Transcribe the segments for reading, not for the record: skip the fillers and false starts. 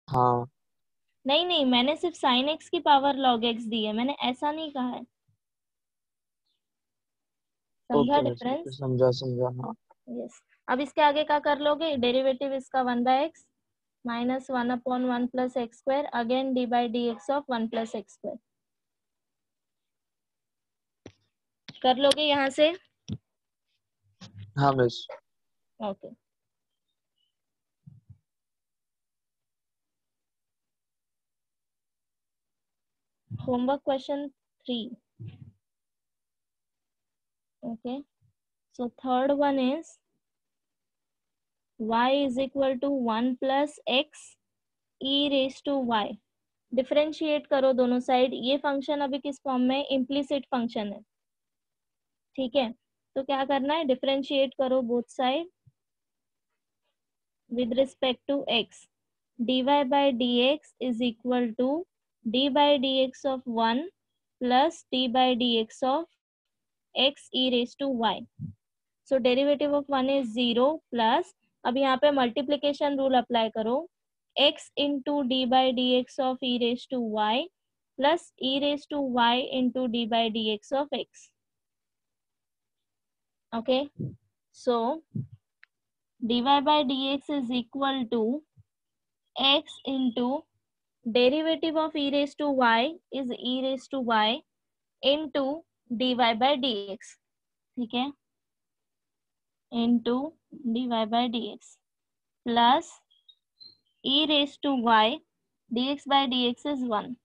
हाँ। नहीं नहीं, मैंने सिर्फ साइन एक्स की पावर लॉग एक्स दी है, मैंने ऐसा नहीं कहा है। समझा ओके वैसे, ओके, डिफरेंस? समझा समझा, हाँ। यस। अब इसके आगे क्या कर लोगे, डेरिवेटिव इसका 1/x minus 1/1 plus x square again d/dx of 1 + x²। कर लोगे यहाँ से? हाँ miss. Okay. Homework question 3। Okay, so third one is y is equal to 1 + x e⁻y। Differentiate करो दोनों साइड। ये फंक्शन अभी किस फॉर्म में, इम्प्लिसिट फंक्शन है, ठीक है। तो क्या करना है, डिफरेंशिएट करो both side with respect to x। dy/dx is equal to d/dx of 1 plus d/dx of x e⁻y। so derivative of 1 is 0 plus, अब यहाँ पे मल्टीप्लीकेशन रूल अप्लाई करो, x into d/dx of e⁻y plus e⁻y into d/dx of x। okay, so dy/dx is equal to x into derivative of e⁻y is e⁻y into dy/dx, ठीक है, into dy/dx plus e⁻y dx/dx is 1।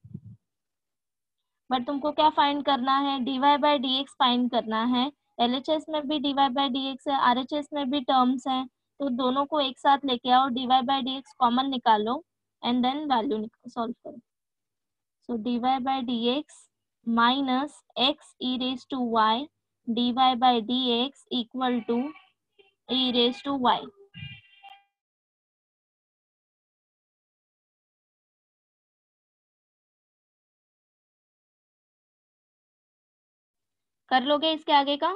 But तुमको क्या find करना है, dy/dx find करना है। LHS में भी dy/dx है, आरएचएस में भी टर्म्स हैं, तो दोनों को एक साथ लेके आओ, dy/dx कॉमन निकालो एंड देन वैल्यू सॉल्व करो। So dy/dx minus x e⁻y dy/dx equal to e⁻y। कर लोगे इसके आगे का?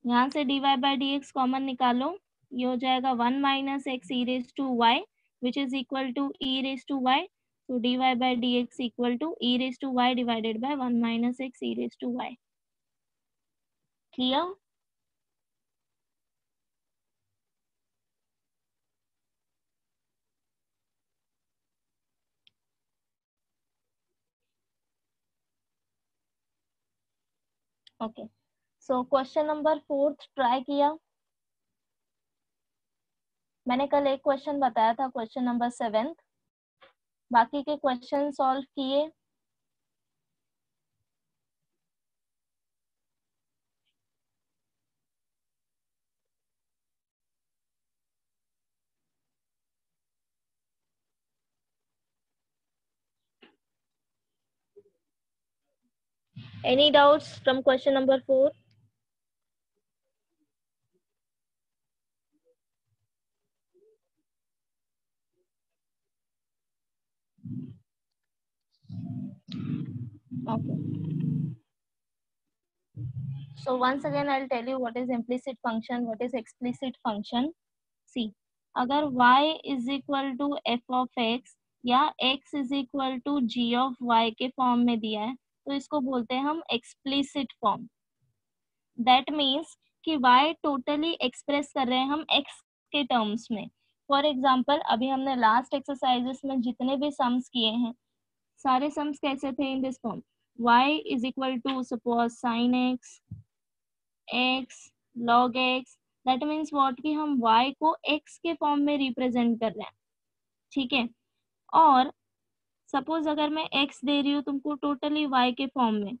यहाँ से dy/dx कॉमन निकालो, ये हो जाएगा 1 - x e⁻y which is equal to e⁻y। so dy/dx equal to e⁻y divided by 1 - x e⁻y। Clear? Okay, so question number 4 try किया। मैंने कल एक क्वेश्चन बताया था, क्वेश्चन नंबर 7। बाकी के क्वेश्चन सॉल्व किए? Any doubts from question number 4? Okay. So once again, I'll tell you what is implicit function, what is explicit function. See, अगर y is equal to f of x या x is equal to g of y के form में दिया है, तो इसको बोलते हैं हम explicit फॉर्म। That means कि y टोटली एक्सप्रेस कर रहे हैं हम x के टर्म्स में। फॉर एग्जाम्पल, अभी हमने लास्ट एक्सरसाइजेस में जितने भी सम्स किए हैं, सारे सम्स कैसे थे, in this form, y is equal to suppose sine x x log x। That means what कि हम y को x के फॉर्म में रिप्रेजेंट कर रहे हैं, ठीक है। और सपोज अगर मैं x दे रही हूँ तुमको टोटली y के फॉर्म में,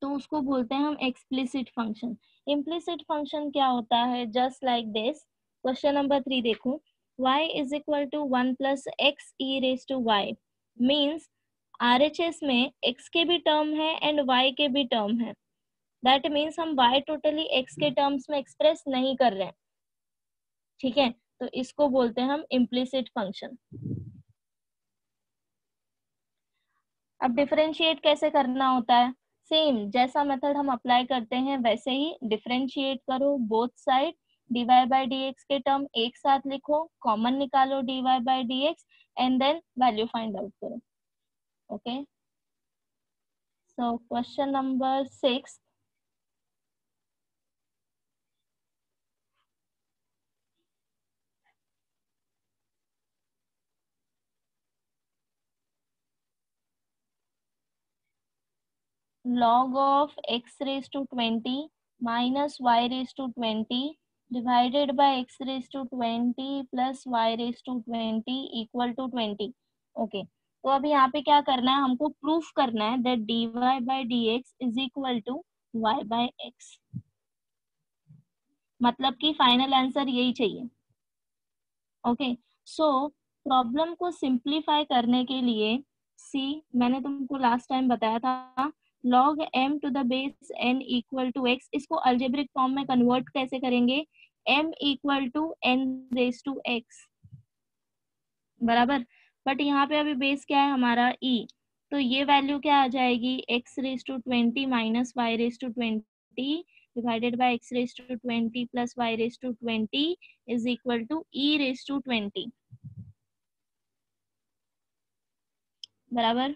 तो उसको बोलते हैं हम एक्सप्लिसिट फंक्शन। इम्प्लिसिट फंक्शन क्या होता है, just like this. Question number 3 देखो, y is equal to 1 + x e⁻y means RHS में x के भी टर्म है एंड y के भी टर्म है। दैट मीन्स हम y टोटली x के टर्म्स में एक्सप्रेस नहीं कर रहे हैं, ठीक है। तो इसको बोलते हैं हम इम्प्लिसिट फंक्शन। अब डिफरेंशिएट कैसे करना होता है, सेम जैसा मेथड हम अप्लाई करते हैं वैसे ही डिफरेंशिएट करो both side d y by d x के टर्म एक साथ लिखो, कॉमन निकालो d y by d x and then value find out करो. Okay, so question number 6. log of x raised to 20 minus y raised to 20 divided by x raised to 20 plus y raised to 20 equal to 20. Okay, तो अभी यहाँ पे क्या करना है, हमको proof करना है that dy by dx is equal to y by x. मतलब कि फाइनल आंसर यही चाहिए. ओके, सो प्रॉब्लम को सिंप्लीफाई करने के लिए सी, मैंने तुमको लास्ट टाइम बताया था log m to the base n equal to x, इसको अल्जेब्रिक फॉर्म में कन्वर्ट कैसे करेंगे, m equal to n raised to x बराबर. बट यहाँ पे अभी बेस क्या है हमारा e, तो ये वैल्यू क्या आ जाएगी, x raised to 20 minus y raised to 20 divided by x raised to 20 plus y raised to 20 is equal to e raised to 20 बराबर.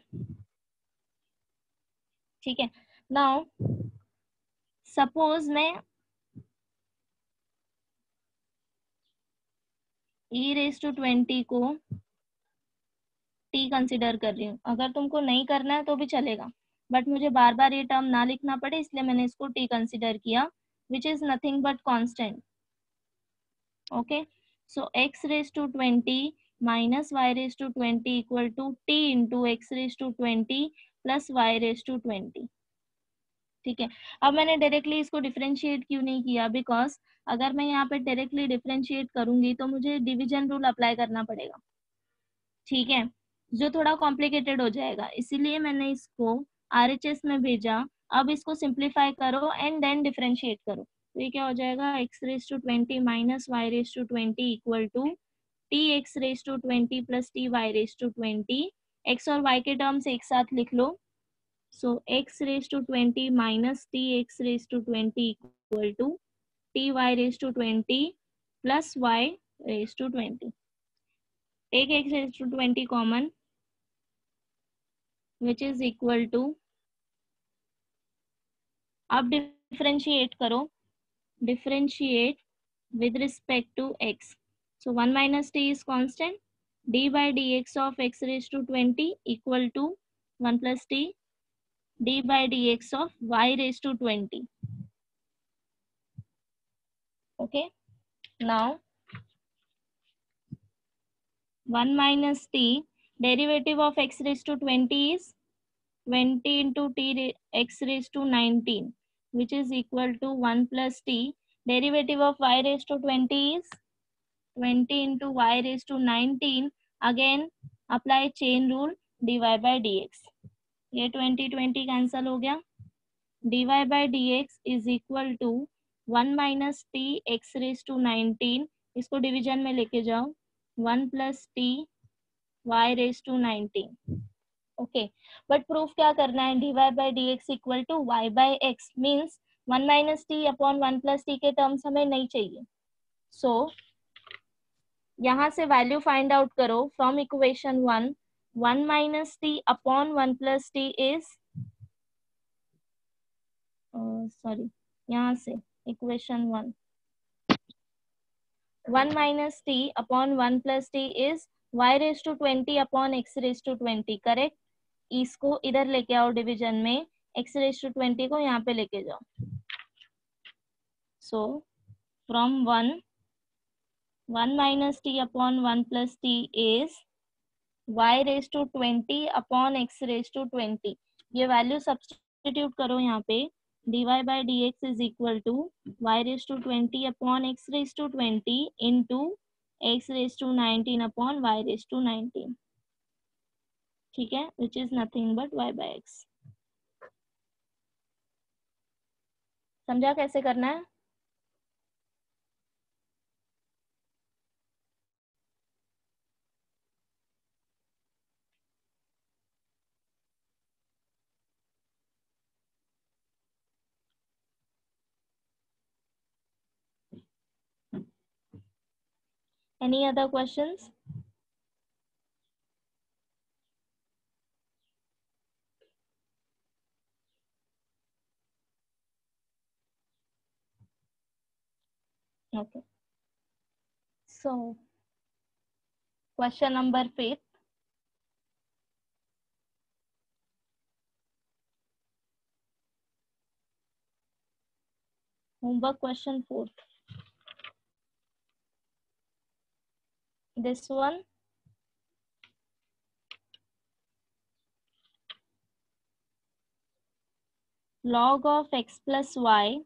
ठीक है, नाउ सपोज मैं e रेज टू 20 को t कंसिडर कर रही हूँ. अगर तुमको नहीं करना है तो भी चलेगा, बट मुझे बार बार ये टर्म ना लिखना पड़े इसलिए मैंने इसको t कंसिडर किया, which is nothing but constant. Okay, so x raise to 20 minus y raise to 20 equal to t into x raise to 20 plus y raise to 20. ठीक है, अब मैंने डायरेक्टली इसको डिफरेंशिएट क्यों नहीं किया, बिकॉज अगर मैं यहाँ पे डायरेक्टली डिफरेंशिएट करूंगी तो मुझे डिवीजन रूल अप्लाई करना पड़ेगा. ठीक है, जो थोड़ा कॉम्प्लिकेटेड हो जाएगा, इसीलिए मैंने इसको आरएचएस में भेजा. अब इसको सिंप्लीफाई करो एंड देन डिफरेंशिएट करो, तो ये क्या हो जाएगा, x raise to 20 minus y raise to 20 equal to t x raise to 20 plus t y raise to 20. X और वाई के टर्म्स एक साथ लिख लो. So x raised to 20 minus tx raised to 20 equal to ty raised to 20 plus y raised to 20. Take x raised to 20 common, which is equal to, अब differentiate करो, differentiate with respect to x. So 1 minus t is constant, d by dx of x raised to 20 equal to 1 plus t d by dx of y raised to 20. Okay, now 1 minus t, derivative of x raised to 20 is 20 into x raised to 19, which is equal to 1 plus t. Derivative of y raised to 20 is 20 into y raised to 19. Again apply chain rule, dy by dx. ये 20 cancel हो गया. dy by dx is equal to 1 minus t x raised to 19. इसको division में लेके जाओ, 1 plus t y raised to 19. Okay, but proof क्या करना है, dy by dx equal to y by x means 1 minus t upon 1 plus t के terms हमें नहीं चाहिए. सो यहाँ से वैल्यू फाइंड आउट करो from equation 1. 1 minus t upon 1 plus t is, sorry, यहाँ से equation 1, 1 minus t upon 1 plus t is y raised to 20 upon x raised to 20. Correct, इसको इधर लेके आओ डिवीजन में, x raised to 20 को यहाँ पे लेके जाओ. So from 1 minus t upon 1 plus t is y raised to 20 upon x raised to 20. ये वैल्यू सब्स्टिट्यूट करो यहाँ पे, dy by dx is equal to y raised to 20 upon x raised to 20 into x raised to 19 upon y raised to 19. ठीक है, which is nothing but y by x. समझा कैसे करना है. Any other questions? Okay. So, question number 5. Homework question 4. This one. Log of x plus y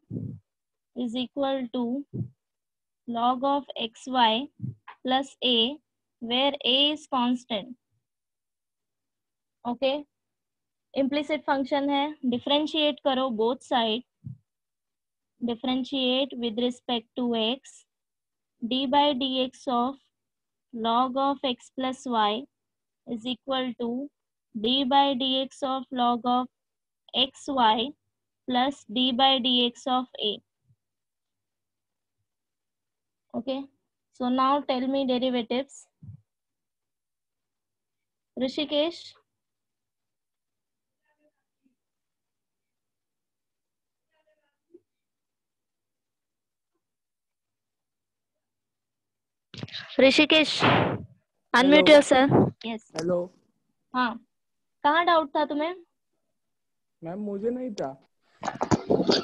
is equal to log of xy plus a, where a is constant. Okay. Implicit function है. Differentiate करो both side. Differentiate with respect to x. D by dx of log of x plus y is equal to d by dx of log of xy plus d by dx of a. Okay. So now tell me derivatives. Rishikesh. Rishikesh unmute yourself. Yes. Hello हाँ, कहाँ doubt था तुम्हें? Ma'am, मुझे नहीं था.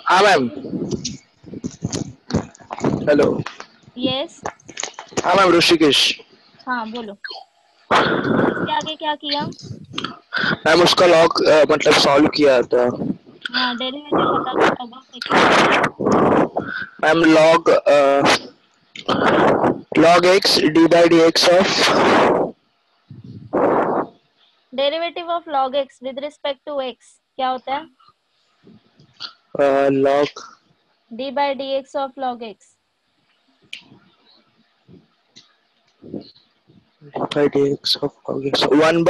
हाँ ma'am. Hello. Yes. हाँ ma'am, Rishikesh. हाँ बोलो. इसके आगे क्या किया? मैम उसका लॉग मतलब सॉल्व किया था. हाँ, डेरिवेटिव बता दो. log of x. Ma'am log x d by dx of derivative of log x with respect to x क्या होता है? log d by dx of log x. by dx of log x 1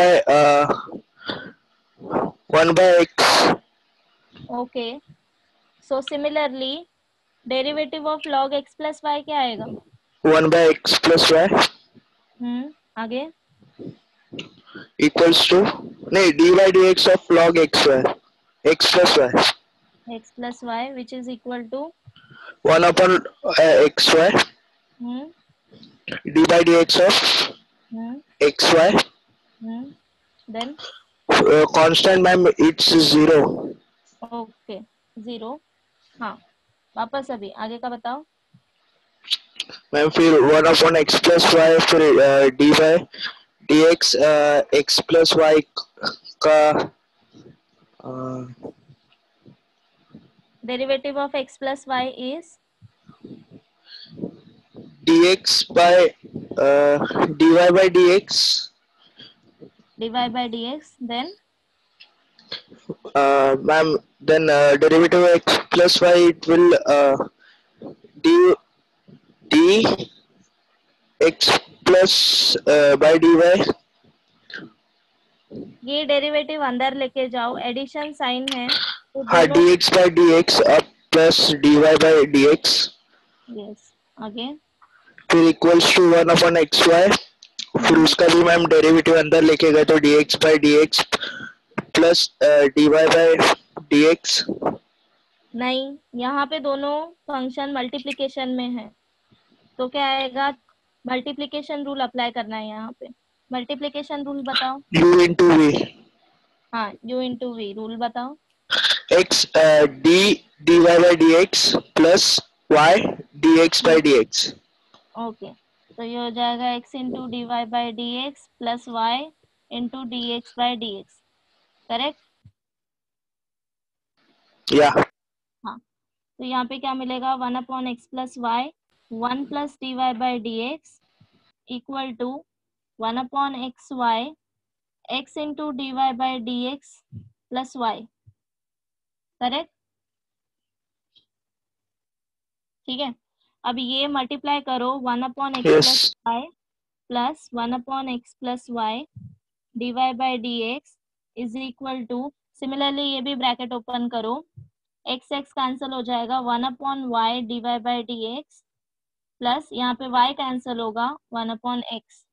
by x. Okay. So similarly derivative of log x plus y क्या आएगा? 1 by x plus y आगे. equals to नहीं d by dx of log xy x plus y x plus y which is equal to 1 upon xy d by dx of xy then constant ma'am it's 0. Okay. 0. हाँ, वापस अभी आगे का बताओ. Ma'am फिर 1 upon x plus y फिर d by dx x plus y का derivative of x plus y is dx by dy by dx dy by dx. Then ma'am then derivative of x plus y it will d x plus by dy. ये derivative अंदर लेके जाओ. Addition sign है तो हाँ दोनों. dx by dx up plus dy by dx. Yes. आगे फिर इक्वल्स टू 1 upon xy. फिर उसका भी मैम डेरिवेटिव अंदर लेके गए तो dx by dx plus dy by dx. नहीं, यहाँ पे दोनों फंक्शन मल्टीप्लिकेशन में है तो क्या आएगा? मल्टीप्लिकेशन रूल अप्लाई करना है यहाँ पे. मल्टीप्लिकेशन रूल बताओ. u into v. हाँ, u इंटू वी रूल बताओ. x dy by dx plus y dx by dx. Okay. तो ये हो जाएगा x into d y by d x plus y into d x by d x. Correct? या हाँ. तो यहाँ पे क्या मिलेगा? 1 upon x plus y 1 plus d y by d x equal to 1 upon x y x into d y by d x plus y. Correct? ठीक है. अब ये मल्टीप्लाई करो 1 upon x plus Y plus 1 upon x plus y d y by d x is equal to. Similarly ये भी bracket open करो. X x cancel हो जाएगा. 1 upon y d y by d x plus यहाँ पे y cancel होगा 1/x।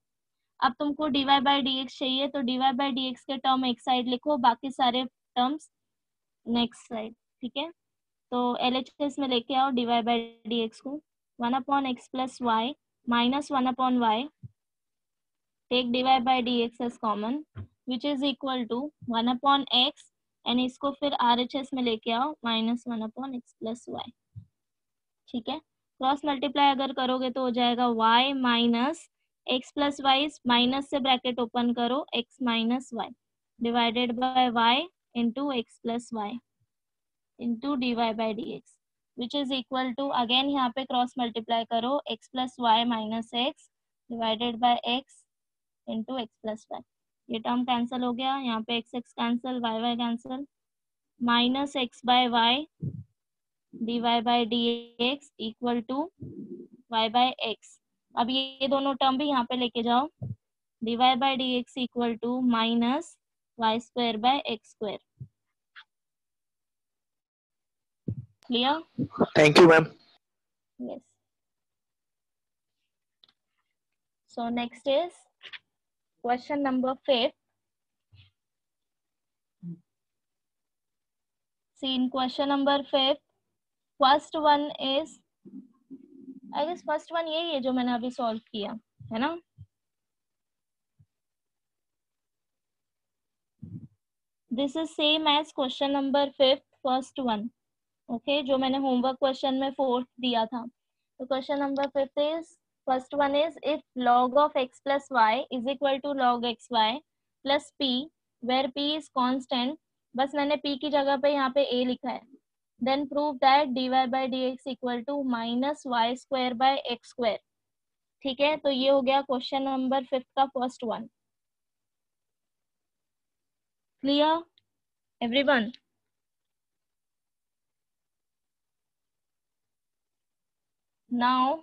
अब तुमको dy बाई डी एक्स चाहिए तो dy बाई डी एक्स के टर्म एक साइड लिखो, बाकी सारे टर्म्स नेक्स्ट साइड। ठीक है, तो LHS में लेके आओ dy बाई डी एक्स को। 1/x plus y minus 1/y, take dy by d x as common, which is equal to 1/x, and इसको फिर RHS में लेके आओ माइनस 1/x प्लस वाई। ठीक है, क्रॉस मल्टीप्लाई अगर करोगे तो हो जाएगा y minus x plus y, minus से ब्रैकेट ओपन करो x minus y divided by y into x plus y into d y by d x, which is equal to, again यहाँ पे cross multiply करो, x plus y minus x divided by x into x plus y. ये term cancel हो गया, यहाँ पे x x cancel, y y cancel, minus x by y dy by d x equal to y by x. अब ये दोनों term भी यहाँ पे लेके जाओ, dy by d x equal to minus y square by x square. Clear? Thank you, ma'am. Yes. So next is question number 5. See, in question number 5, first one is, I guess first one यही है जो मैंने अभी solve किया है ना। This is same as question number 5, first one. Okay, जो मैंने होमवर्क क्वेश्चन में 4th दिया था। तो question number 5 is, first one is, if log of x plus y is equal to log xy plus p, where p is constant, बस मैंने p की जगह पे यहाँ पे a लिखा है, then prove that dy by dx equal to minus y square by x square। ठीक है, तो ये हो गया क्वेश्चन नंबर 5 का first one. Clear everyone? Now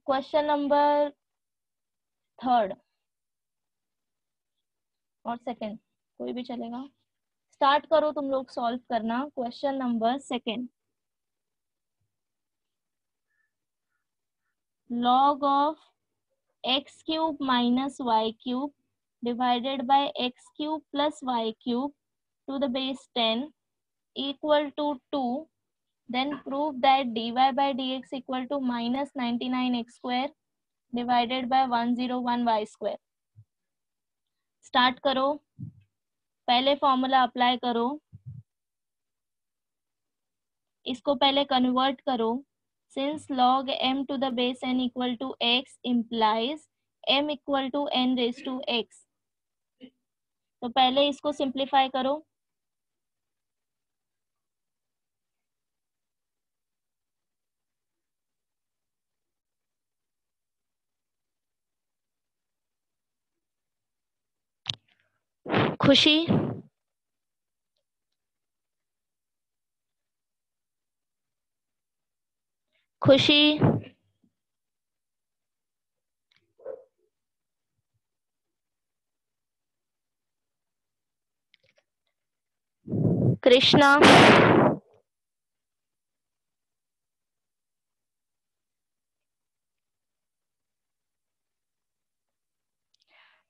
question number 3rd और 2nd, कोई भी चलेगा। स्टार्ट करो तुम लोग सॉल्व करना। Question number 2nd, log of x cube minus y cube divided by x cube plus y cube to the base 10 equal to 2, then prove that dy by dx equal to minus 99x square divided by 101 y square। Start करो, पहले formula apply करो, इसको पहले convert करो। Since log m to the base n equal to x implies m equal to n raised to x, तो पहले इसको simplify करो। खुशी, खुशी, कृष्णा,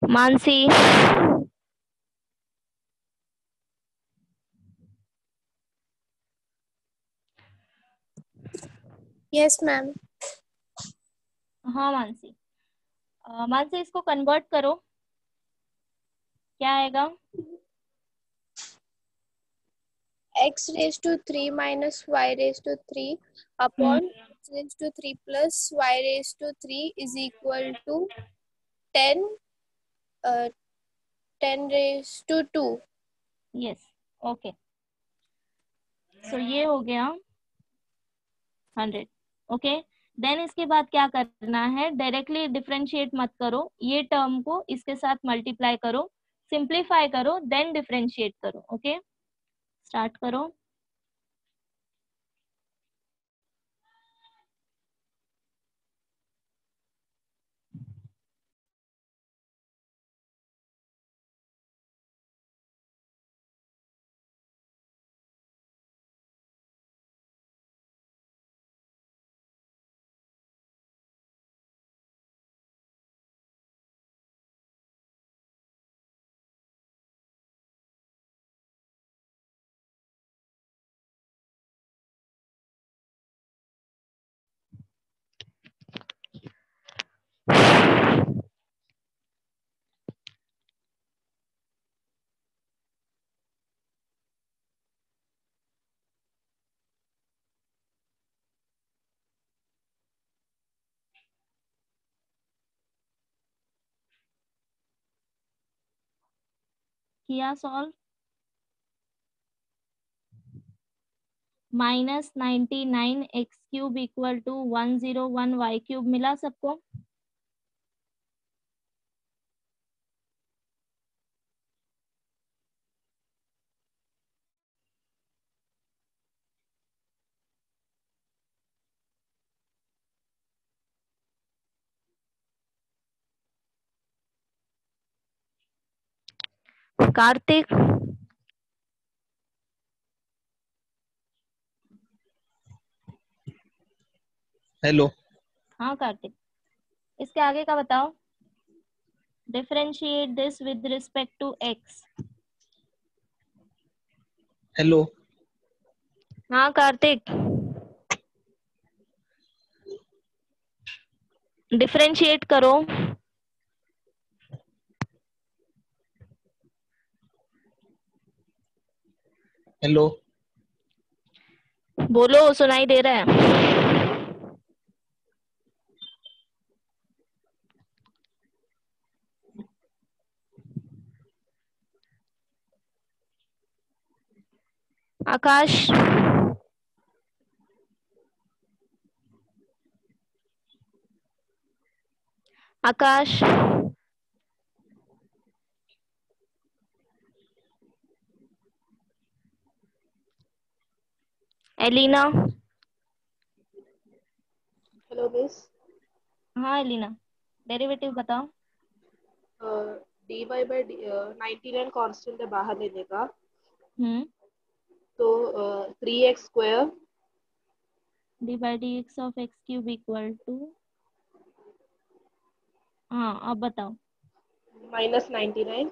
मानसी, यस मैम। हाँ मानसी, मानसी इसको कन्वर्ट करो, क्या आएगा? x raised to 3 minus y raised to 3 upon x raised to 3 plus y raised to 3 is equal to 10 10 raised to 2। Yes, okay, सो ये हो गया 100। ओके, देन इसके बाद क्या करना है, डायरेक्टली डिफरेंशिएट मत करो, ये टर्म को इसके साथ मल्टीप्लाई करो, सिंप्लीफाई करो, देन डिफरेंशिएट करो। ओके, स्टार्ट करो। किया solve? -99 x³ equal to 101 y³ मिला सबको? कार्तिक, हेलो। हाँ कार्तिक, इसके आगे का बताओ। Differentiate this with respect to x. Hello. हाँ कार्तिक, डिफरेंशिएट करो। हेलो। बोलो, सुनाई दे रहा है। Akash, Akash, Elina. Hello miss. हाँ एलिना, डेरिवेटिव बताओ। डी वाई बाई 99 कांस्टेंट है बाहर लेने का, तो 3x² d by d x of x³ equal to, हाँ अब बताओ। -99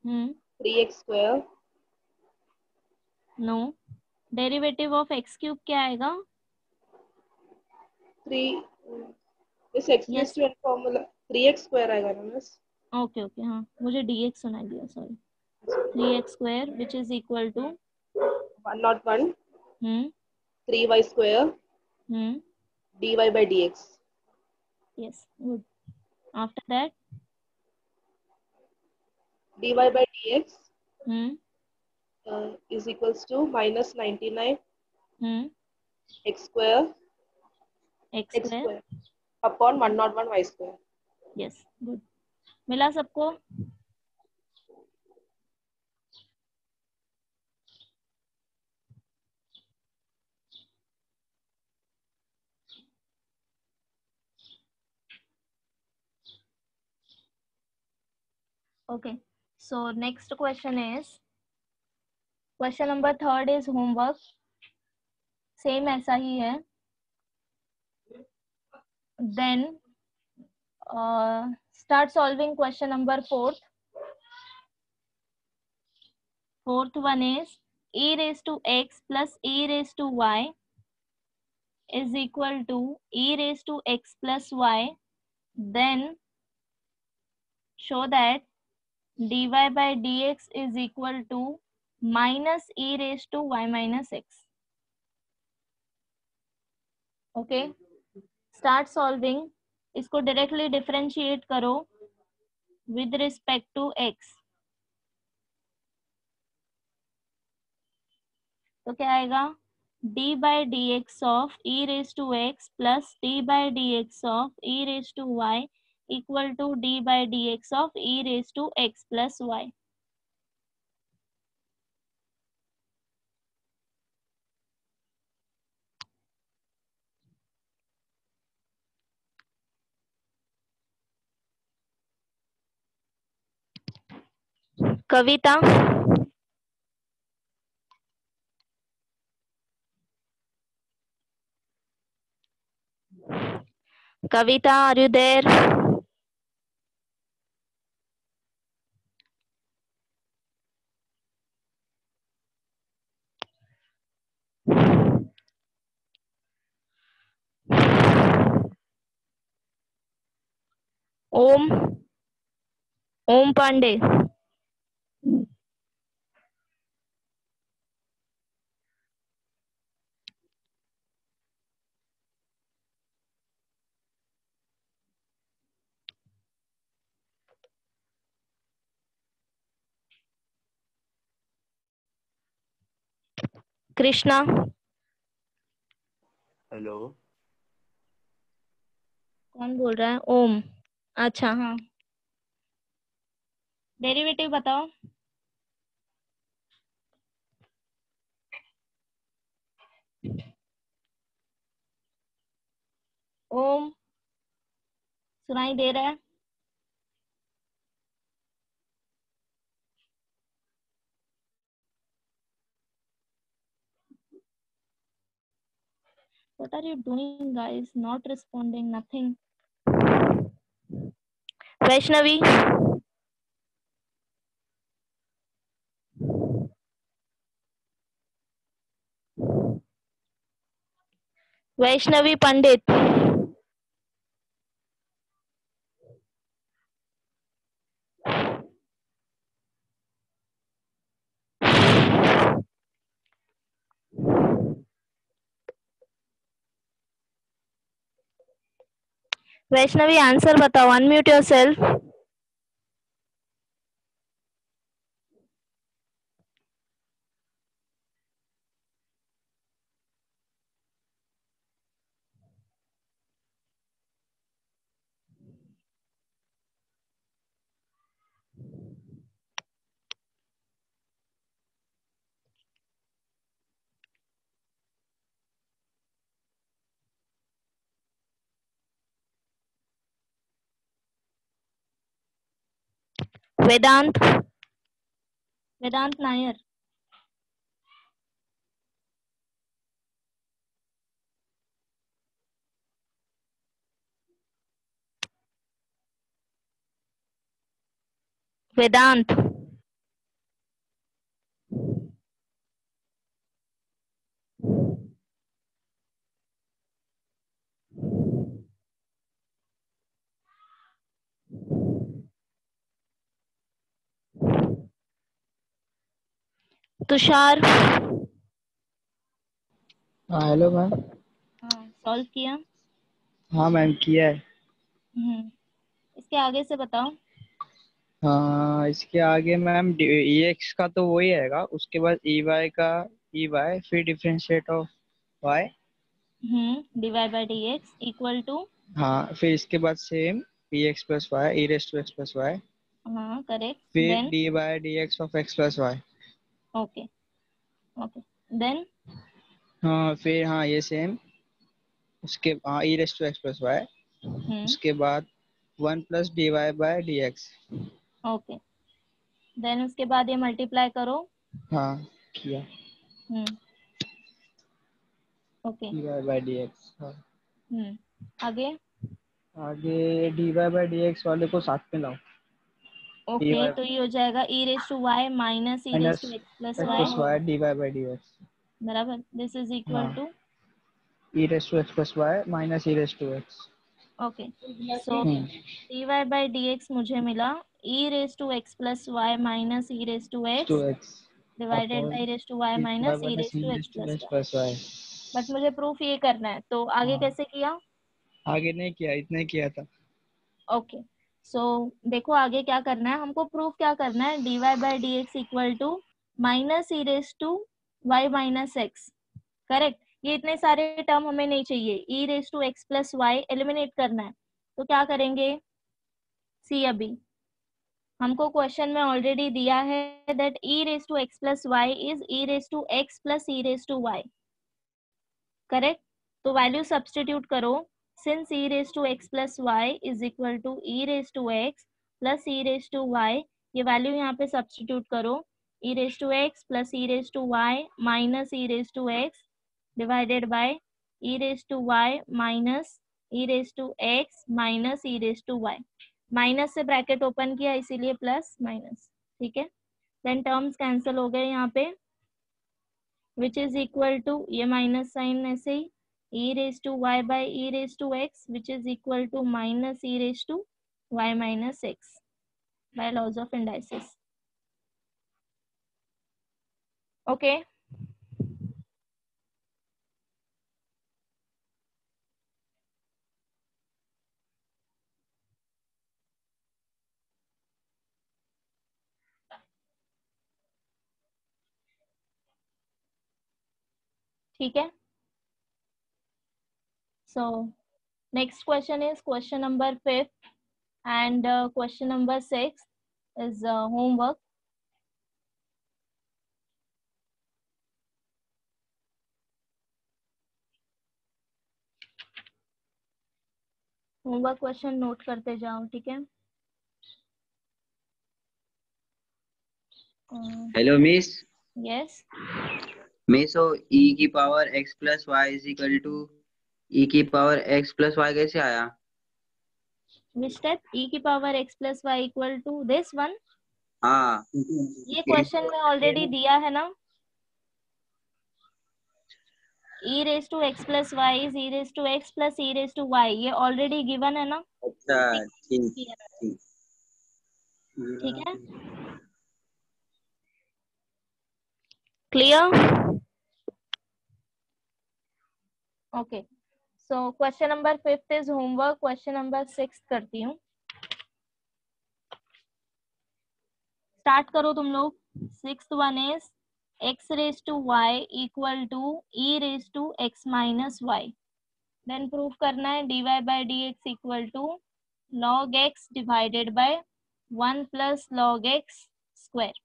हम्म 3x² no, derivative of x³ क्या आएगा? 3 इस यस, एक्सप्रेस फॉर्मूला 3x² आएगा ना मिस? ओके ओके, हाँ मुझे dx सुनाई दिया, sorry. 3x² which is equal to 101 hmm 3y² hmm dy by dx. Yes, good. After that dy by dx hmm is equals to -99 hmm x² x² upon 101 y². Yes, good. मिला सबको? Okay, so next question is question number 3 is homework, same ऐसा ही है। Then start solving question number 4. Fourth one is e raised to x plus e raised to y is equal to e raised to x plus y. Then show that dy by dx is equal to minus e raised to y minus x. Okay, start solving. इसको directly differentiate करो with respect to x। तो क्या आएगा? d by dx of e raised to x plus d by dx of e raised to y equal to d by dx of e raised to x plus y. Kavita, Kavita, are you there? Om, Om Pandey. Krishna, hello. कौन बोल रहा है? ओम। अच्छा हाँ, derivative बताओ। ओम, सुनाई दे रहा है? What are you doing, guys? Not responding, nothing. Vaishnavi, Vaishnavi Pandit, Vaishnavi answer बताओ। Unmute yourself. वेदांत, वेदांत नायर, वेदांत, तुषार। हाँ हेलो मैम। हाँ, सॉल्व किया? हाँ मैम किया है। इसके आगे से बताओ। हाँ इसके आगे मैम ई एक्स का तो वही आएगा, उसके बाद ई वाई का ई वाई, फिर differentiate of y. Divide by d x equal to. हाँ फिर इसके बाद same e x plus y, e raise to x plus y, हाँ करेक्ट। फिर then d by d x of x plus y. Okay, okay then हाँ फिर हाँ ये सेम, उसके हाँ e raise to x plus y, उसके बाद 1 + dy by d x. Okay then उसके बाद ये मल्टीप्लाई करो। हाँ किया। Okay dy by d x. हाँ आगे। आगे dy बाय डी एक्स वाले को साथ में लाओ। dy ओके तो ये हो जाएगा e raise to y minus e raise minus to x plus x y plus y dy by d x. बराबर। दिस इज इक्वल हाँ to. e raise to x plus y minus e raise to x. Okay so d y by d x मुझे मिला e raise to x plus y minus e raise to to x x divided upon by raise to y dy minus E minus raise e to x raise to plus x y. Plus y. But मुझे proof ये करना है, तो आगे हाँ कैसे किया? आगे नहीं किया, इतना ही किया था। ओके सो देखो आगे क्या करना है हमको। प्रूफ क्या करना है? D y by d x equal to minus e raise to y minus x. Correct. ये इतने सारे टर्म हमें नहीं चाहिए। E raise to x plus y eliminate करना है, तो क्या करेंगे? सी अभी हमको क्वेश्चन में ऑलरेडी दिया है that e raise to x plus y is e raise to x plus e raise to y. Correct. तो वैल्यू सब्सटीट्यूट करो। Since e raise to x plus y is equal to e raise to x plus e raise to y, ये value यहाँ पे substitute करो। E raise to x plus e raise to y minus e raise to x divided by e raise to y minus e raise to x minus e raise to y. Minus से bracket open किया इसीलिए plus minus. ठीक है। Then terms cancel हो गए यहाँ पे, which is equal to ये माइनस साइन ऐसे ही e raise to y by e raise to x which is equal to minus e raise to y minus x by laws of indices. Okay ठीक है. So next question is question number 5 and question number 6 is homework. Homework question note करते जाओ, ठीक है. Hello miss. Yes. Miss, so e की power x plus y is equal to e की power x plus y कैसे आया? Which step? e की power x plus y equal to this one. हाँ. ये क्वेश्चन में ऑलरेडी दिया है ना. e raised to x plus y is e raised to x plus e raised to y. ये ऑलरेडी गिवन है ना. अच्छा, ठीक. ठीक है. Clear. Okay. So question number 5 is homework. Question number 6 करती हूँ. स्टार्ट करो तुम लोग. 6th one is x raised to y equal to e raised to x minus y. Then proof करना है dy by dx equal to log x divided by 1 plus log x square.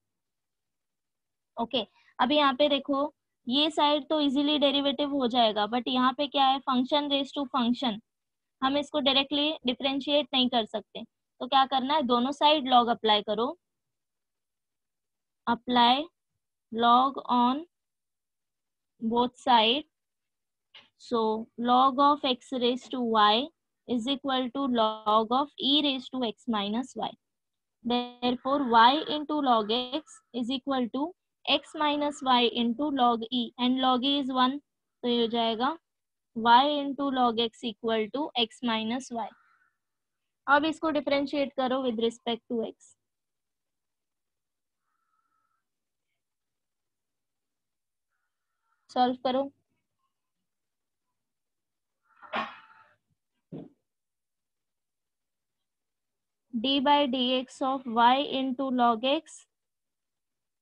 Okay. अभी यहाँ पे देखो, ये side तो easily derivative हो जाएगा, बट यहाँ पे क्या है, फंक्शन रेज टू फंक्शन. हम इसको डायरेक्टली डिफरेंशिएट नहीं कर सकते, तो क्या करना है, दोनों साइड लॉग अप्लाई करो. Apply log on both sides. So log of x raised to y is equal to log of e raised to x minus y. Therefore y into log x is equal to x minus y into log e, and log e is 1, तो ये हो जाएगा y into log x equal to x minus y. अब इसको differentiate करो with respect to x. Solve करो. d by dx of y into log x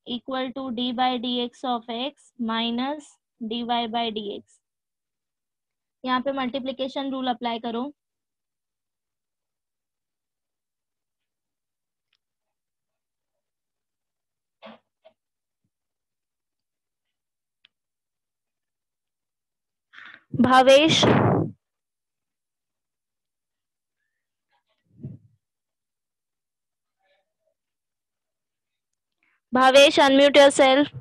equal to d by dx of x minus dy by dx. यहाँ पे multiplication rule apply करो. Bhavesh, Bhavesh unmute yourself.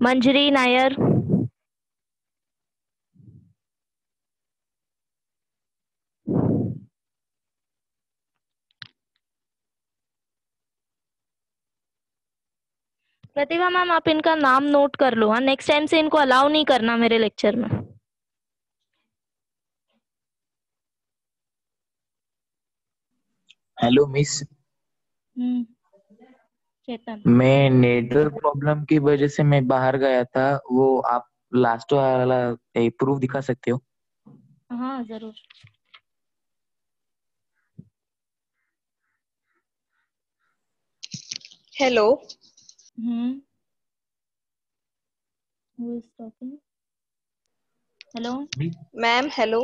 Manjari Nair. Pratibha ma'am, आप इनका नाम note कर लो. हाँ, next time से इनको अलाउ नहीं करना मेरे लेक्चर में. हेलो मिस, चेतन. मैं नेटवर्क प्रॉब्लम की वजह से मैं बाहर गया था. वो आप लास्ट वाला प्रूफ दिखा सकते हो? हाँ जरूर. Hello. Who is talking? Hello ma'am. Hello.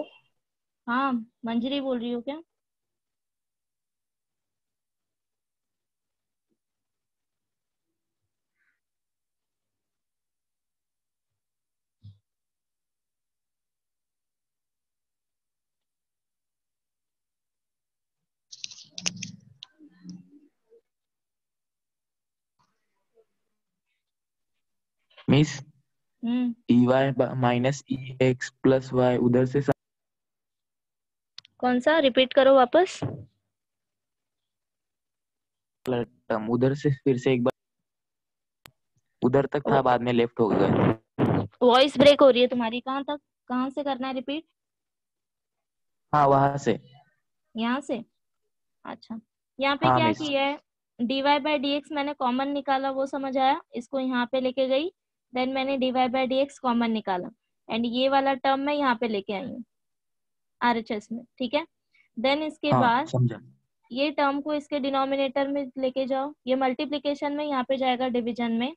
हाँ, मंजरी बोल रही हो क्या? मिस, ई वाई माइनस ई एक्स प्लस वाई उधर से कौन सा? रिपीट करो वापस. टर्म उधर से फिर से एक बार उधर तक था, बाद में लेफ्ट हो गया. वॉइस ब्रेक हो रही है तुम्हारी. कहाँ तक, कहाँ से करना है रिपीट? हाँ, वहां से. यहाँ से. अच्छा, यहाँ पे हाँ क्या मिस। किया है, dy बाई dx मैंने कॉमन निकाला, वो समझ आया, इसको यहाँ पे लेके गई, देन मैंने dy बाई dx कॉमन निकाला, एंड ये वाला टर्म मैं यहाँ पे लेके आई हूँ RHS में, ठीक है। देन इसके हाँ बाद समझा। ये टर्म को इसके डिनोमिनेटर में लेके जाओ, ये मल्टीप्लिकेशन में यहाँ पे जाएगा डिवीजन में,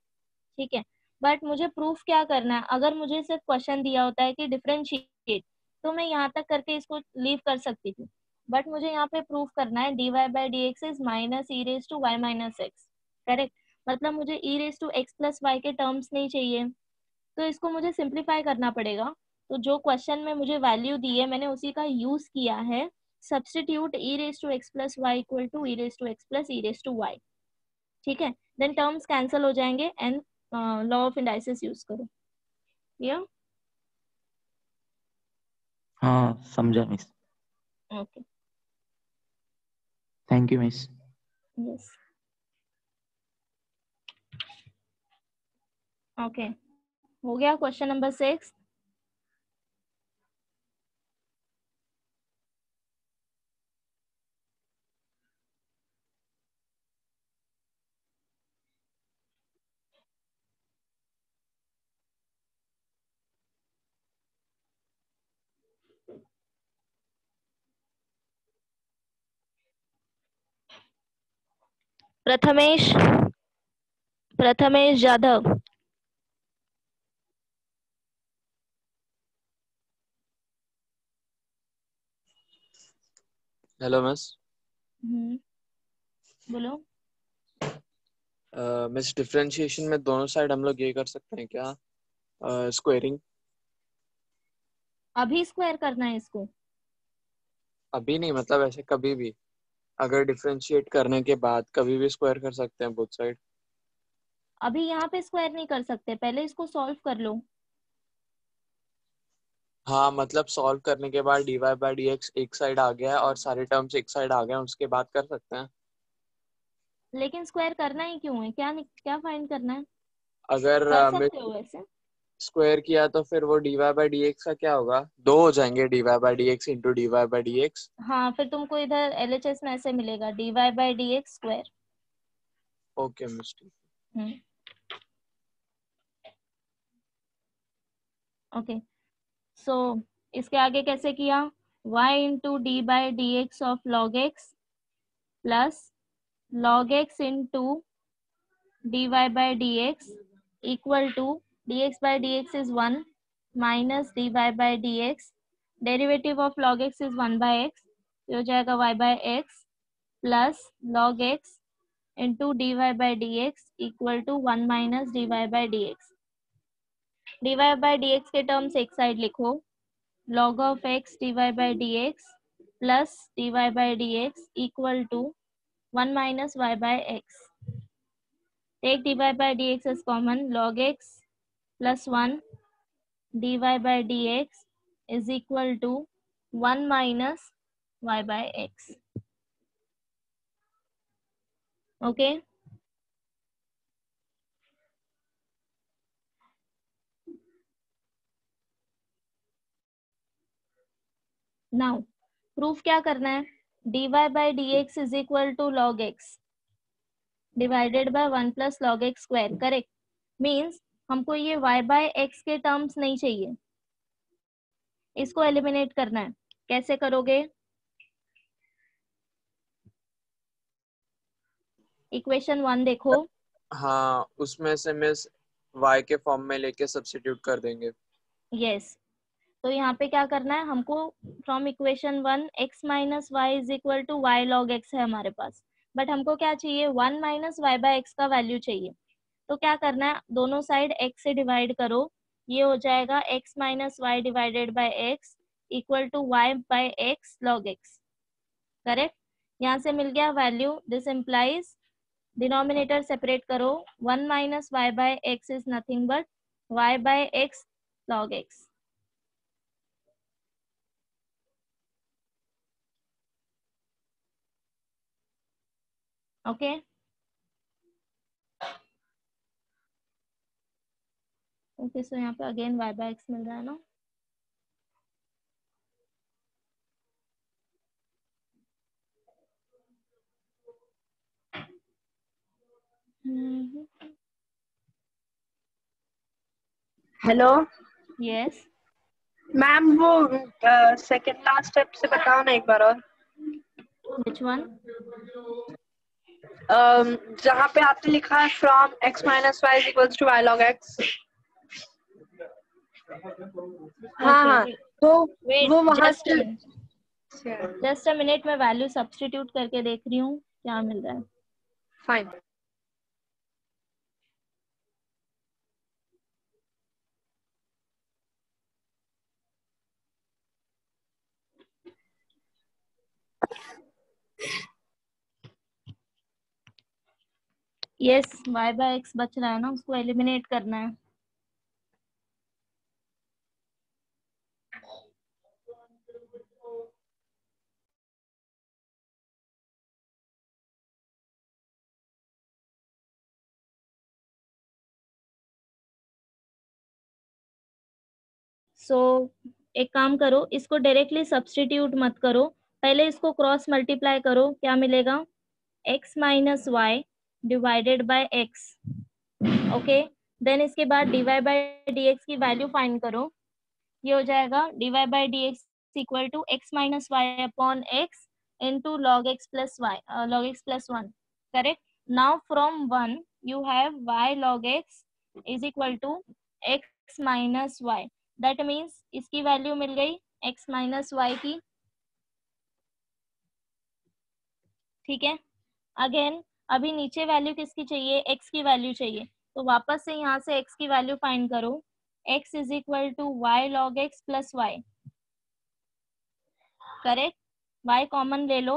ठीक है। बट मुझे प्रूफ क्या करना है, अगर मुझे सिर्फ क्वेश्चन दिया होता है कि डिफरेंशिएट, तो मैं यहाँ तक करके इसको लीव कर सकती थी, बट मुझे यहाँ पे प्रूफ करना है dy by dx is minus e raise to y minus x, correct. मतलब मुझे e raise to x plus y के टर्म्स नहीं चाहिए, तो इसको मुझे सिंप्लीफाई करना पड़ेगा। तो जो क्वेश्चन में मुझे वैल्यू दी है मैंने उसी का यूज किया है, substitute e raise to x plus y equal to e raise to x plus e raise to y, ठीक है। देन टर्म्स कैंसिल हो जाएंगे and law of indices use करो, या हाँ समझा miss. Okay, thank you miss. Yes, okay, हो गया question number 6। Prathamesh, Prathamesh Jadhav, hello miss. बोलो। मिस डिफरेंशिएशन में दोनों साइड हम लोग ये कर सकते हैं क्या, स्क्वायरिंग? अभी स्क्वायर करना है इसको? अभी नहीं, मतलब ऐसे कभी भी, अगर डिफरेंशिएट करने के बाद कभी भी स्क्वायर कर सकते हैं बोथ साइड। अभी यहाँ पे स्क्वायर नहीं कर सकते, पहले इसको सॉल्व कर लो। हाँ मतलब सॉल्व करने के बाद dy बाई dx एक साइड आ गया है और सारे टर्म्स एक साइड आ गए हैं, उसके बाद कर सकते हैं। लेकिन स्क्वायर करना ही क्यों है, क्या क्या फाइंड करना है? अगर कर मैं सकते हो वैसे। स्क्वायर किया तो फिर वो dy बाई dx का क्या होगा, दो हो जाएंगे dy by dx into dy by dx। हाँ, फिर तुमको इधर LHS में ऐसे मिलेगा dy by dx square. Okay mister. Okay, so इसके आगे कैसे किया, y into d by d x of log x plus log x into dy by dx equal to dx by dx is 1 minus dy by dx, derivative of log x is 1 by x, ये हो जाएगा y by x plus log x into dy by dx equal to 1 minus dy by dx। dy by dx के terms एक side लिखो, log of x dy by dx plus dy by dx equal to 1 minus y by x। Take dy by dx as common, log x plus 1 dy by dx is equal to 1 minus y by x। Okay, now proof क्या करना है, dy by dx is equal to log x divided by 1 plus log x square, correct. Means हमको ये y by x के terms नहीं चाहिए, इसको eliminate करना है। कैसे करोगे, इक्वेशन 1 देखो। हाँ उसमें से मिस y के फॉर्म में लेके सब्स्टिट्यूट कर देंगे। यस, तो यहाँ पे क्या करना है हमको, from equation 1 x minus y is equal to y log x है हमारे पास, बट हमको क्या चाहिए, 1 माइनस वाई बाय एक्स का वैल्यू चाहिए। तो क्या करना है, दोनों साइड x से डिवाइड करो, ये हो जाएगा x minus y divided by x equal to y by x log x, correct. यहाँ से मिल गया value, this implies denominator separate करो, 1 minus y by x is nothing but y by x log x. Okay, okay, so यहाँ पे again y by x मिल रहा है ना। हेलो यस मैम, वो सेकंड लास्ट स्टेप से बताओ ना एक बार और। Which one? जहाँ पे आपने लिखा है from x minus y is equals to y log x. हाँ हाँ, तो वो वहां से जस्ट अ मिनट, मैं वैल्यू सब्स्टिट्यूट करके देख रही हूँ क्या मिल रहा है। Fine. Yes, y by x बच रहा है ना, उसको एलिमिनेट करना है। सो एक काम करो, इसको डायरेक्टली सब्स्टिट्यूट मत करो, पहले इसको क्रॉस मल्टीप्लाई करो, क्या मिलेगा? x minus y divided by x। Okay, then इसके बाद dy बाय dx की वैल्यू फाइंड करो। ये हो जाएगा dy by dx equal to x minus y upon x into log x plus y, log x plus 1, correct? Now from 1 you have y log x is equal to x minus y, that means इसकी value मिल गई x minus y की। ठीक है, again अभी नीचे value किसकी चाहिए? x की वैल्यू चाहिए, तो वापस से यहाँ से x की वैल्यू फाइंड करो। x is equal to y log x plus y, correct? y common ले लो,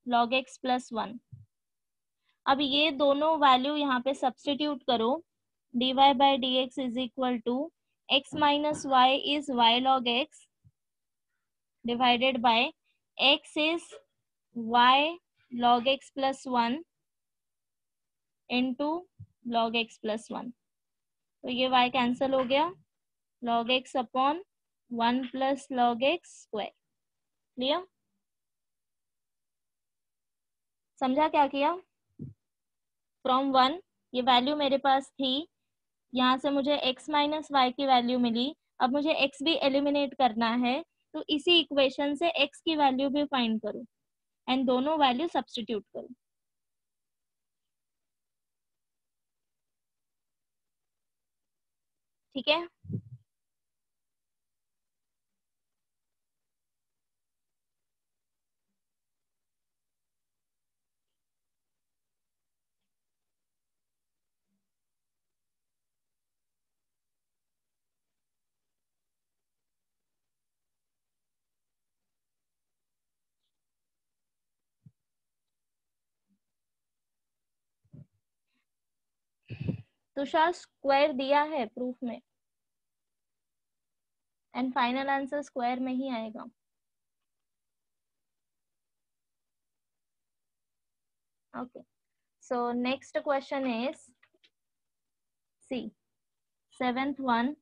log x प्लस 1। अब ये दोनों वैल्यू यहाँ पे सब्स्टिट्यूट करो, dy by dx is equal to x minus y is y log x divided by x is y log x plus 1 into log x plus 1। तो ये y कैंसिल हो गया, log x upon 1 plus log x square. Clear? समझा क्या किया? From 1 ये value मेरे पास थी, यहाँ से मुझे x माइनस वाई की वैल्यू मिली, अब मुझे x भी एलिमिनेट करना है, तो इसी इक्वेशन से x की वैल्यू भी फाइंड करो एंड दोनों वैल्यू सब्स्टिट्यूट करो। ठीक है, तुषार स्क्वायर दिया है प्रूफ में एंड फाइनल आंसर स्क्वायर में ही आएगा। Okay, so next question is C 7th one,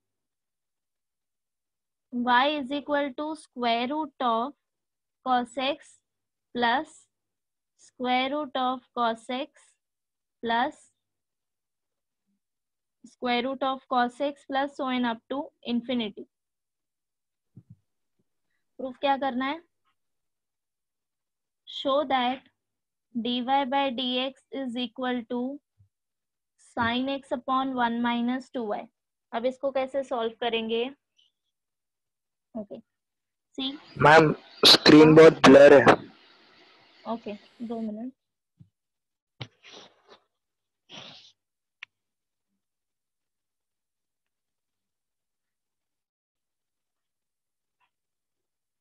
y is equal to square root of cos x plus square root of cos x plus square root of cos x plus so on up to infinity। Proof क्या करना है? Show that dy by dx is equal to sin x upon 1 minus 2y। अब इसको कैसे solve करेंगे? Okay, सी ma'am screen बहुत blur है। Okay, 2 minute.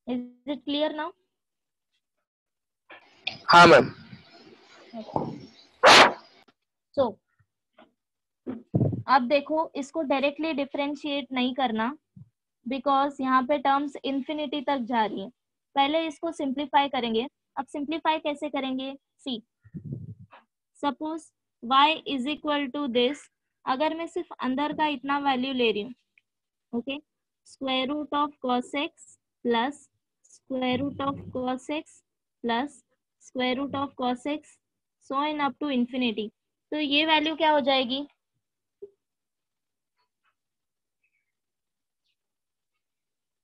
Is it clear now? हाँ मैम। सो अब देखो, इसको डायरेक्टली डिफरेंशिएट नहीं करना बिकॉज यहाँ पे टर्म्स इंफिनिटी तक जा रही है, पहले इसको सिंप्लीफाई करेंगे। अब सिंप्लीफाई कैसे करेंगे? See suppose y is equal to this, अगर मैं सिर्फ अंदर का इतना वैल्यू ले रही हूँ, okay, square root of cos x plus square root of cos x plus square root of cos x so on up to infinity, तो ये वैल्यू क्या हो जाएगी?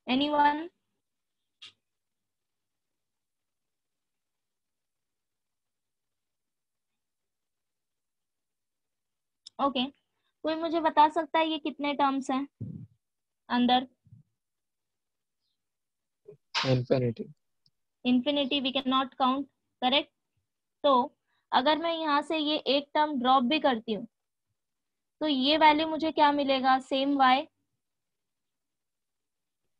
एनीवन? ओके, कोई मुझे बता सकता है ये कितने टर्म्स हैं अंदर? Infinity. Infinity we can not count, correct? तो अगर मैं यहाँ से ये एक टर्म ड्रॉप भी करती हूँ तो ये वैल्यू मुझे क्या मिलेगा? सेम y,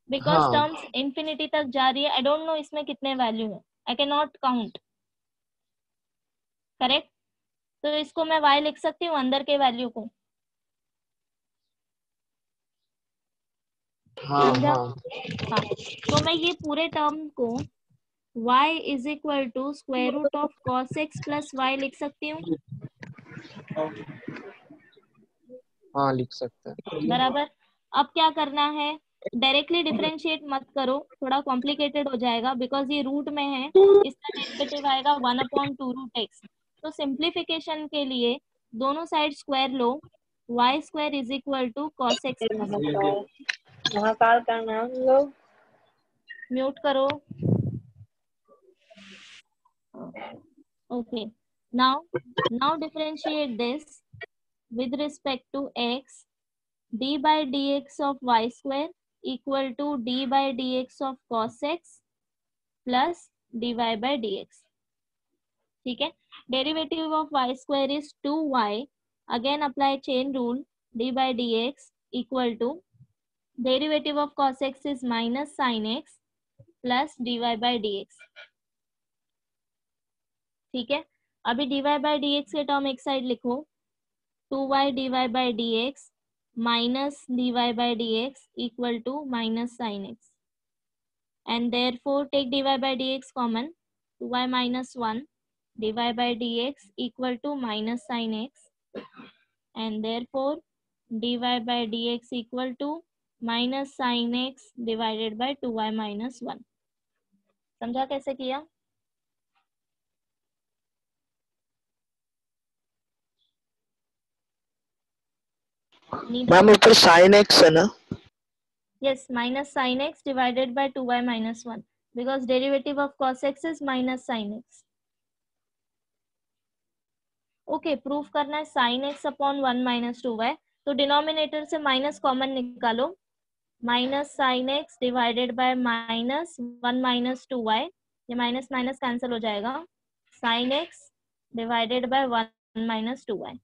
बिकॉज हाँ टर्म्स इंफिनिटी तक जा रही है। आई डोंट नो इसमें कितने वैल्यू है, I can not count, correct? तो इसको मैं y लिख सकती हूँ अंदर के वैल्यू को, हाँ समझा? हाँ हाँ, तो मैं ये पूरे टर्म को y is equal to square root of cos x plus y लिख सकती हूँ, हाँ लिख सकते हैं। बराबर? अब क्या करना है, डायरेक्टली डिफरेंशिएट मत करो, थोड़ा कॉम्प्लिकेटेड हो जाएगा बिकॉज ये रूट में है, इसका डेरिवेटिव आएगा 1/2 रूट एक्स। तो सिंप्लीफिकेशन के लिए दोनों साइड स्क्वायर लो, y square is equal to cos x plus y। Mahakal का नाम लो। म्यूट करो। ओके, now differentiate this with respect to x, d by dx of y square equal to d by dx of cos x plus dy by dx। ठीक है, derivative of y square is 2y, again apply chain rule, d by dx equal to derivative of cos x is minus sin x plus dy by dx। ठीक है, अभी dy by dx के term एक side लिखो, 2y dy by dx minus dy by dx equal to minus sin x, and therefore take dy by dx common, 2y minus 1 dy by dx equal to minus sin x, and therefore dy by dx equal to minus sin x divided by 2y minus 1। समझा कैसे किया? Ma'am ऊपर sine x है ना? Yes, minus sin x divided by 2y minus 1 because derivative of cos x is minus sin x। Okay, proof करना है sin x upon 1 minus 2y, तो denominator से माइनस कॉमन निकालो, minus sin x divided by minus 1 minus 2y, ये minus minus cancel हो जाएगा, sin x divided by 1 minus 2y।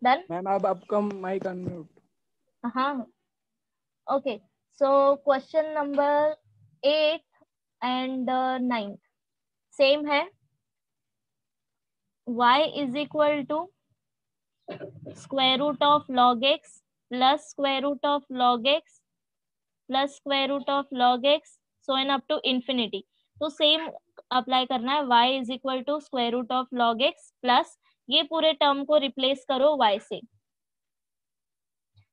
Done? Ma'am अब आपका माइक अनम्यूट। हाँ, okay, so question number 8 and 9 same है, y is equal to square root of log x plus square root of log x plus square root of log x so on up to infinity. तो same apply करना है, y is equal to square root of log x plus ये पूरे term को replace करो y से।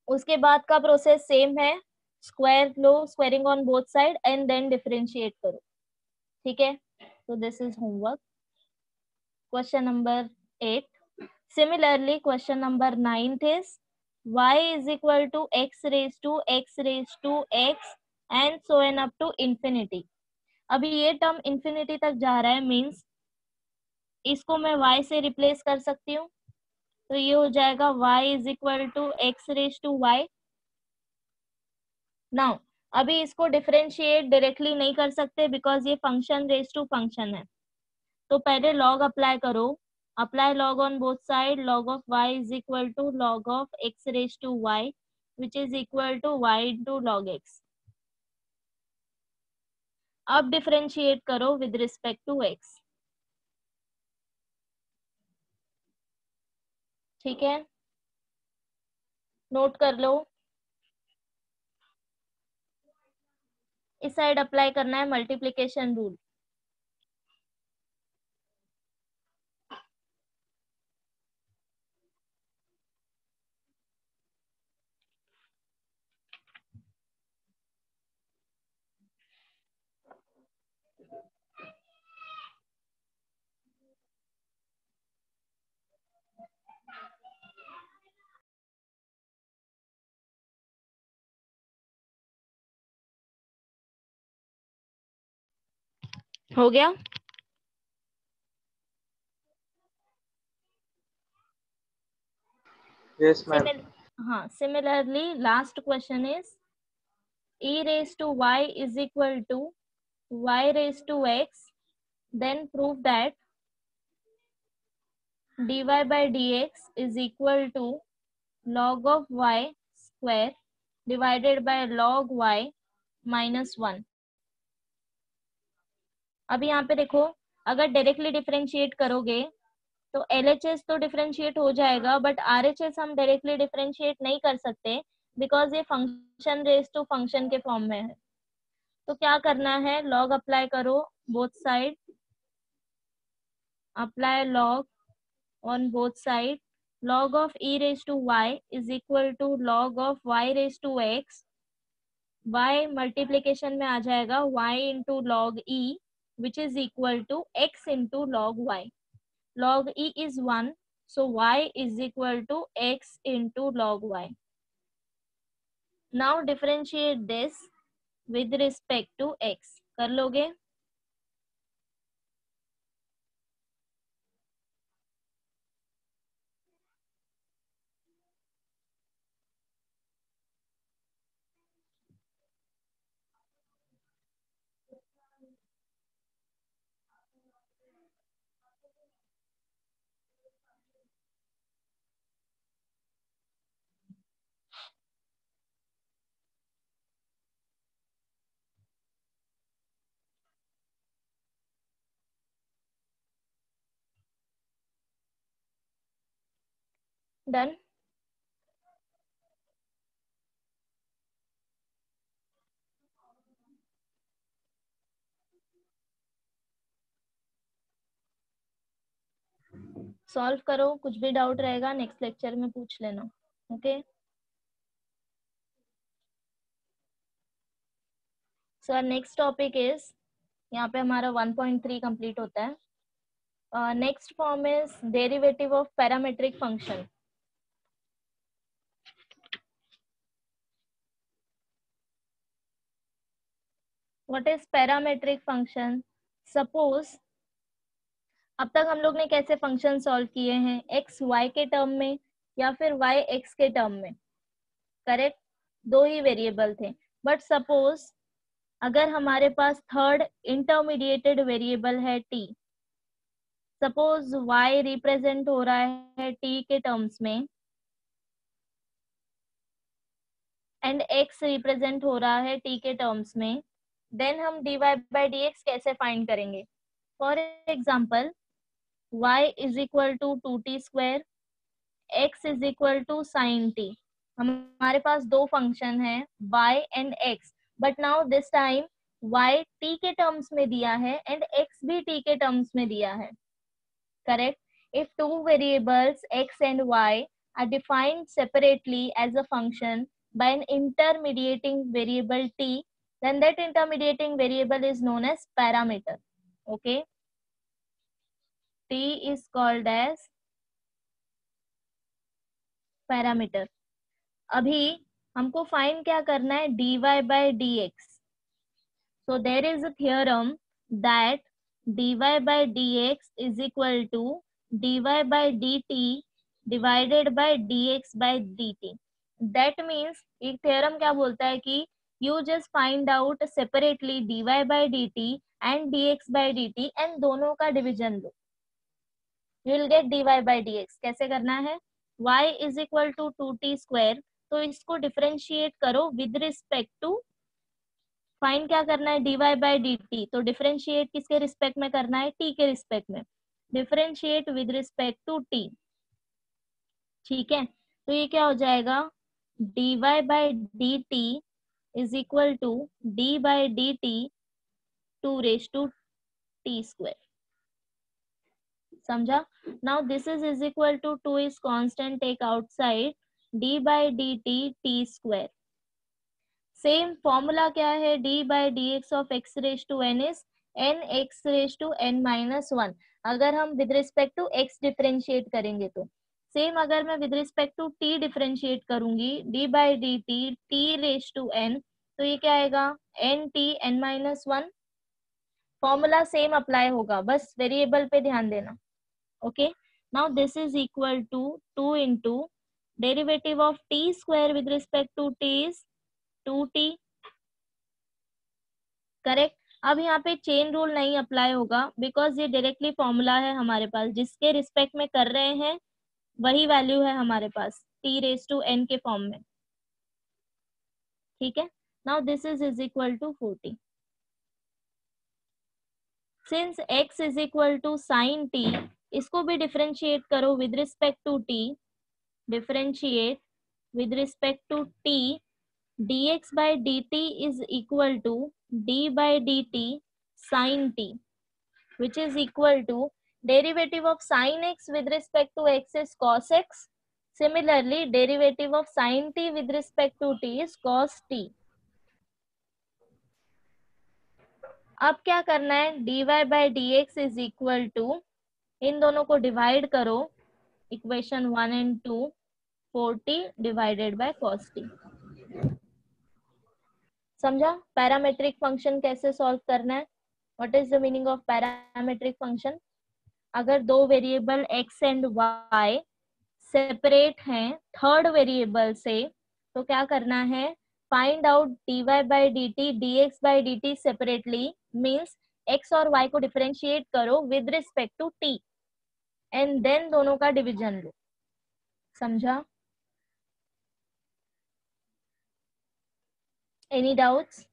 उसके बाद का प्रोसेस सेम है, स्क्वायर लो, squaring on both side and then differentiate करो। ठीक है, so this is homework. Question number 8. Similarly, question number 9 is y is equal to x raised to x and so on up to infinity. अभी ये term infinity तक जा रहा है, means इसको मैं y से रिप्लेस कर सकती हूँ, तो ये हो जाएगा y is equal to x raised to y. Now अभी इसको डिफरेंशिएट डायरेक्टली नहीं कर सकते बिकॉज ये फंक्शन रेज टू फंक्शन है, तो पहले लॉग अप्लाई करो, apply log on both side, log of y is equal to log of x raise to y which is equal to y into log x। अब differentiate करो with respect to x। ठीक है, note कर लो। इस side apply करना है multiplication rule. हो गया? Yes ma'am. हाँ, similarly last question is e raised to y is equal to y raised to x, then prove that dy by dx is equal to log of y square divided by log y minus 1। अभी यहाँ पे देखो, अगर directly differentiate करोगे तो LHS तो differentiate हो जाएगा, बट RHS हम डायरेक्टली डिफरेंशिएट नहीं कर सकते बिकॉज ये फंक्शन रेज टू फंक्शन के फॉर्म में है। तो क्या करना है, लॉग अप्लाई करो both side, apply log on both side. log of e raised to y is equal to log of y raised to x। y multiplication में आ जाएगा y into log e which is equal to x into log y। log e is 1, so y is equal to x into log y। now differentiate this with respect to x। कर लोगे? Done? Solve करो, कुछ भी doubt रहेगा next lecture में पूछ लेना। Okay, so next topic is, यहाँ पे हमारा 1.3 कंप्लीट होता है। Next form is derivative of parametric function. What is parametric function? Suppose अब तक हम लोग ने कैसे फंक्शन सॉल्व किए हैं, एक्स वाई के टर्म में या फिर वाई एक्स के टर्म में, करेक्ट? दो ही वेरिएबल थे। बट सपोज अगर हमारे पास थर्ड इंटरमीडिएटेड वेरिएबल है t, सपोज y रिप्रेजेंट हो रहा है t के टर्म्स में एंड x रिप्रेजेंट हो रहा है t के टर्म्स में, देन हम dy by dx कैसे फाइंड करेंगे? For example y is equal to 2t square, x is equal to sine t। हमारे पास दो फंक्शन है y and x, but now this time y t के टर्म्स में दिया है एंड x भी t के टर्म्स में दिया है, correct? If two variables x and y are defined separately as a function by an intermediating variable t, then that intermediating variable is known as parameter. Okay, t is called as parameter। अभी हमको find क्या करना है, dy by dx। so there is a theorem that dy by dx is equal to dy by dt divided by dx by dt। that means एक theorem क्या बोलता है कि you just find out separately dy by dt and dx by dt and दोनों का division low, you will get dy by dx। कैसे करना है, y is equal to 2t square, तो इसको डिफरेंशिएट करो विद रिस्पेक्ट टू फाइंड क्या करना है, dy बाय dt, तो डिफरेंशिएट किसके रिस्पेक्ट में करना है, t के रिस्पेक्ट में, differentiate with respect to t, ठीक है। तो ये क्या हो जाएगा, dy by dt is equal to d by dt 2 raise to t square, समझा। Now this is equal to 2 is constant, take outside, d by dt t square. Same formula क्या है, d by dx of x raise to n is n x raise to n minus 1। अगर हम with respect to x differentiate करेंगे तो same, अगर मैं with respect to t differentiate करूंगी, d by dt t raise to n, तो ये क्या आएगा, n t n minus 1। Formula same apply होगा, बस वेरिएबल पे ध्यान देना। Okay, now this is equal to 2 into derivative of t square with respect to t is 2t, correct. अब यहाँ पे चेन रूल नहीं अप्लाई होगा, बिकॉज ये डायरेक्टली फॉर्मूला है हमारे पास, जिसके रिस्पेक्ट में कर रहे हैं वही वैल्यू है हमारे पास t रेज टू n के फॉर्म में, ठीक है। Now this is equal to 40, since x is equal to sine t, इसको भी डिफरेंशिएट करो with respect to t, differentiate with respect to t, dx by dt is equal to d by dt sin t, which is equal to derivative of sin x with respect to x is cos x. Similarly, derivative of sin t with respect to t is cos t. अब क्या करना है, dy by dx is equal to, इन दोनों को divide करो, equation 1 and 2, 40 divided by cos t। समझा parametric function कैसे solve करना है, what is the meaning of parametric function. अगर दो variable x and y separate हैं थर्ड वेरिएबल से, तो क्या करना है, find out dy by dt dx by dt separately, means x और y को डिफरेंशिएट करो with respect to t and then दोनों का डिवीजन लो, समझा। Any doubts?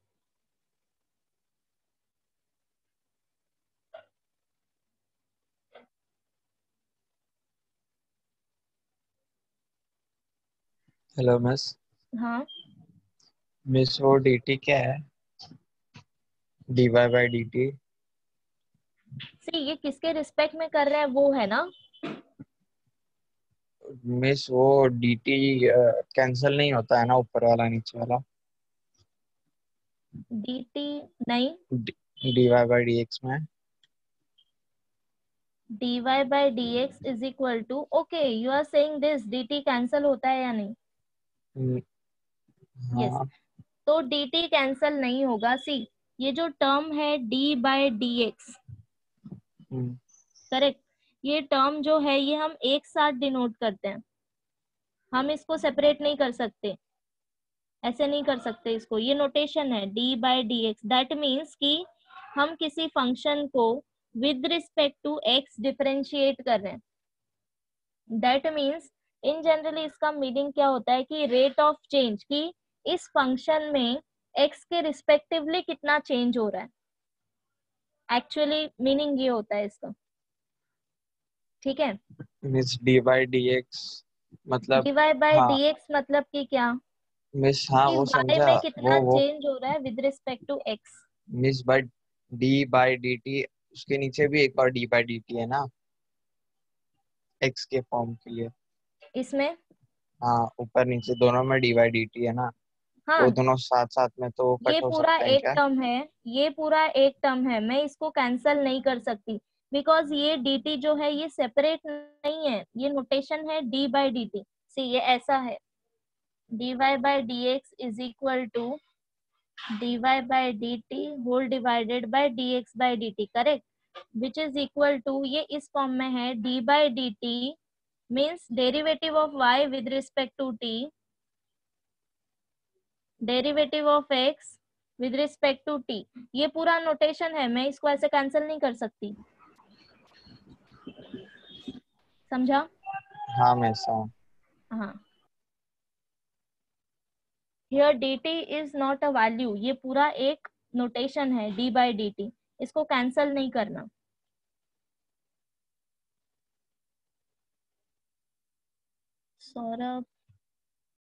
Hello miss. हाँ मिस वो dt क्या है, dy बाय dt? सी, ये किसके रिस्पेक्ट में कर रहे हैं वो है ना। मिस वो dt कैंसिल नहीं होता है ना, ऊपर वाला नीचे वाला, dt नहीं, dy बाय dx में dy by dx is equal to, okay you are saying this, dt cancel होता है या नहीं। यस हाँ। तो dt कैंसल नहीं होगा। सी, ये जो टर्म है d बाय dx, करेक्ट, ये टर्म जो है ये हम एक साथ डिनोट करते हैं, हम इसको सेपरेट नहीं कर सकते, ऐसे नहीं कर सकते इसको, ये नोटेशन है d by dx। That means कि हम किसी फंक्शन को with respect to x differentiate कर रहे हैं। दैट मीन्स इन जनरली इसका मीनिंग क्या होता है कि रेट ऑफ चेंज, कि इस फंक्शन में x के रिस्पेक्टिवली कितना चेंज हो रहा है, एक्चुअली मीनिंग ये होता है इसका, ठीक है। मिस dy बाय dx मतलब dy बाय हाँ dx मतलब कि क्या, मिस, हाँ कि वो y समझा, में कितना वो चेंज हो रहा है विद रिस्पेक्ट टू x। मिस बाय d बाय dt, उसके नीचे भी एक और d बाय dt है ना x के फॉर्म के लिए। इसमें हाँ ऊपर नीचे दोनों में d बाय dt है ना, हाँ, वो दोनों साथ साथ में तो ये कट हो पूरा सकते हैं एक क्या? टर्म है, ये पूरा एक टर्म है, मैं इसको कैंसल नहीं कर सकती, बिकॉज ये dt जो है ये सेपरेट नहीं है, ये नोटेशन है d बाय dt। सी, ये ऐसा है, dy by dx is equal to dy by dt whole divided by dx by dt, correct, which is equal to, ये इस फॉर्म में है, d by dt means derivative of y with respect to t, derivative of x with respect to t। ये पूरा notation है, मैं इसको ऐसे कैंसिल नहीं कर सकती, समझा। हाँ मैं ऐसा हाँ, here dt is not a value, ये पूरा एक नोटेशन है डी बाई डी टी, इसको कैंसल नहीं करना। सौरभ